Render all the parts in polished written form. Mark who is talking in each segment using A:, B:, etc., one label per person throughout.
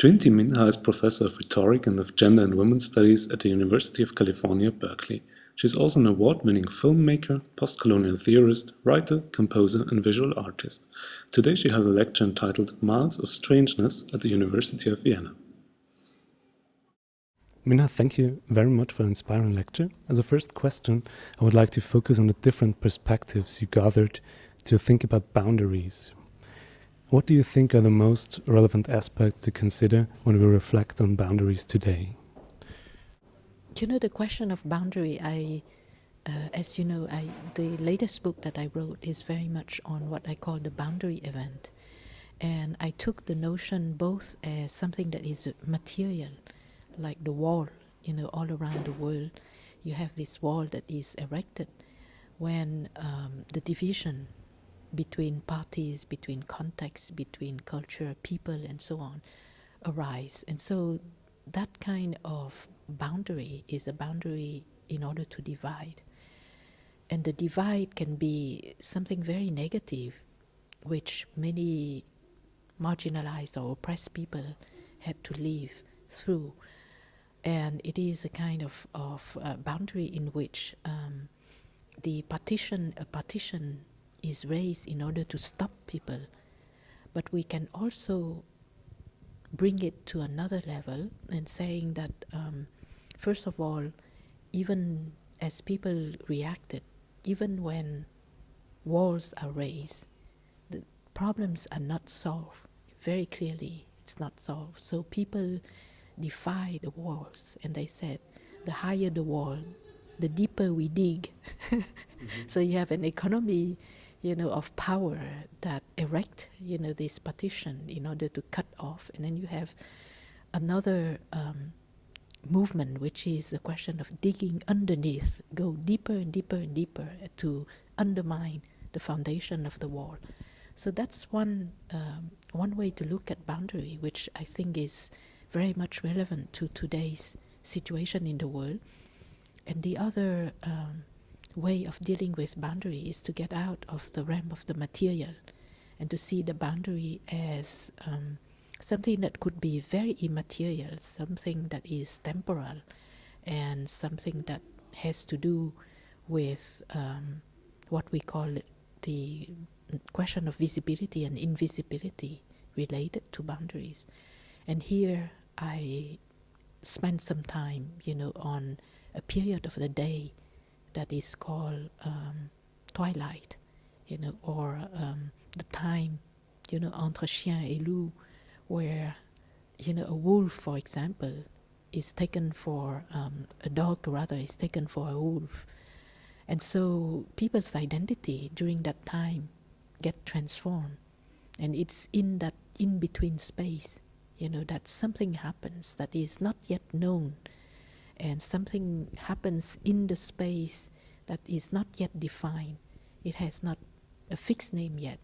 A: Trinh T. Minh-ha is professor of rhetoric and of gender and women's studies at the University of California, Berkeley. She is also an award-winning filmmaker, post-colonial theorist, writer, composer, and visual artist. Today she held a lecture entitled Miles of Strangeness at the University of Vienna.
B: Minh-ha, thank you very much for an inspiring lecture. As a first question, I would like to focus on the different perspectives you gathered to think about boundaries. What do you think are the most relevant aspects to consider when we reflect on boundaries today?
C: You know, the question of boundary, as you know, the latest book that I wrote is very much on what I call the boundary event. And I took the notion both as something that is material, like the wall, you know, all around the world. You have this wall that is erected when the division between parties, between contexts, between culture, people, and so on, arise. And so that kind of boundary is a boundary in order to divide. And the divide can be something very negative, which many marginalized or oppressed people had to live through. And it is a kind of boundary in which a partition is raised in order to stop people. But we can also bring it to another level and saying that, first of all, even as people reacted, even when walls are raised, the problems are not solved. Very clearly, it's not solved. So people defy the walls, and they said, the higher the wall, the deeper we dig. So you have an economy, you know, of power that erect, you know, this partition in order to cut off. And then you have another movement, which is the question of digging underneath, go deeper and deeper and deeper to undermine the foundation of the wall. So that's one way to look at boundary, which I think is very much relevant to today's situation in the world. And the other way of dealing with boundary is to get out of the realm of the material and to see the boundary as something that could be very immaterial, something that is temporal, and something that has to do with what we call the question of visibility and invisibility related to boundaries. And here I spent some time, you know, on a period of the day that is called twilight, you know, or the time, you know, entre chien et loup, where, you know, a wolf, for example, is taken for a dog, rather, is taken for a wolf. And so people's identity during that time get transformed. And it's in that in-between space, you know, that something happens that is not yet known. And something happens in the space that is not yet defined. It has not a fixed name yet.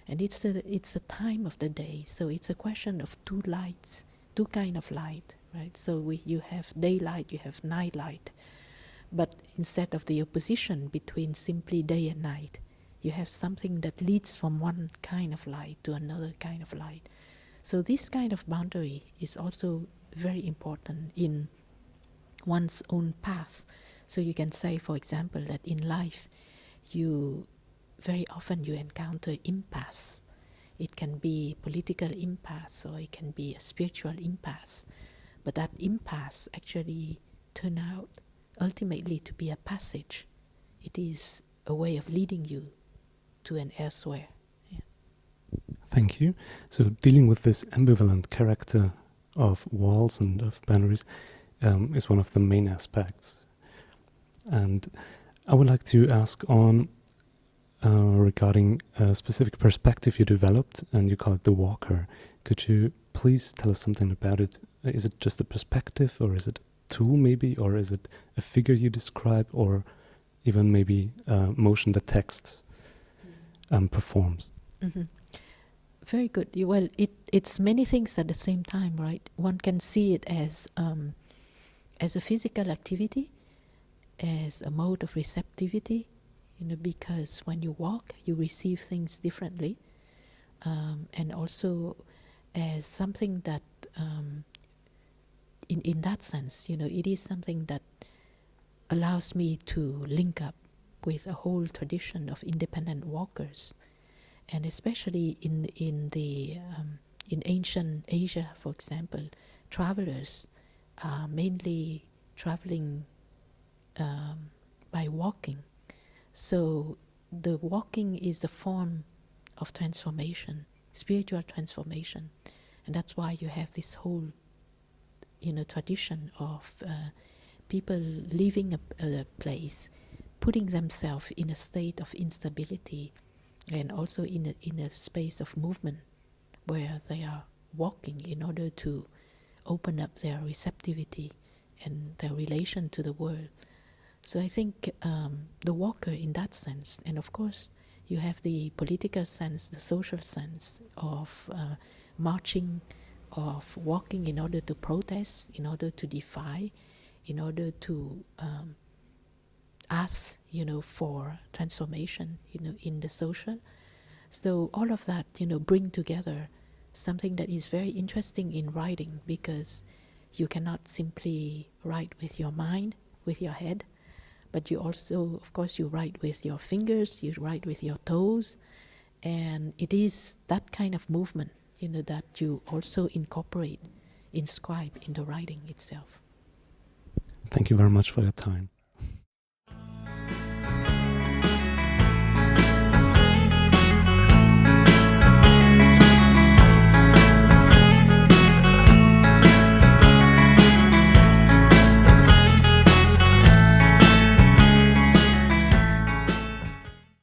C: And it's a time of the day. So it's a question of two lights, two kind of light, right? So you have daylight, you have night light. But instead of the opposition between simply day and night, you have something that leads from one kind of light to another kind of light. So this kind of boundary is also very important in one's own path. So you can say, for example, that in life, very often you encounter impasse. It can be political impasse, or it can be a spiritual impasse. But that impasse actually turn out ultimately to be a passage. It is a way of leading you to an elsewhere. Yeah.
B: Thank you. So dealing with this ambivalent character of walls and of boundaries is one of the main aspects. And I would like to ask on regarding a specific perspective you developed, and you call it the walker. Could you please tell us something about it? Is it just a perspective, or is it a tool maybe, or is it a figure you describe, or even maybe motion that text performs?
C: Mm-hmm. Very good. Well, it's many things at the same time, right? One can see it as a physical activity, as a mode of receptivity, because when you walk, you receive things differently, and also as something that in that sense, it is something that allows me to link up with a whole tradition of independent walkers, and especially in ancient Asia, for example, travelers are mainly traveling by walking. So the walking is a form of transformation, spiritual transformation, and that's why you have this whole tradition of people leaving a place, putting themselves in a state of instability, and also in a space of movement where they are walking in order to open up their receptivity and their relation to the world. So I think the walker in that sense, and of course you have the political sense, the social sense of marching, of walking in order to protest, in order to defy, in order to ask, for transformation, in the social. So all of that, bring together something that is very interesting in writing, because you cannot simply write with your mind, with your head, but you also, of course, you write with your fingers, you write with your toes, and it is that kind of movement, that you also inscribe in the writing itself.
B: Thank you very much for your time.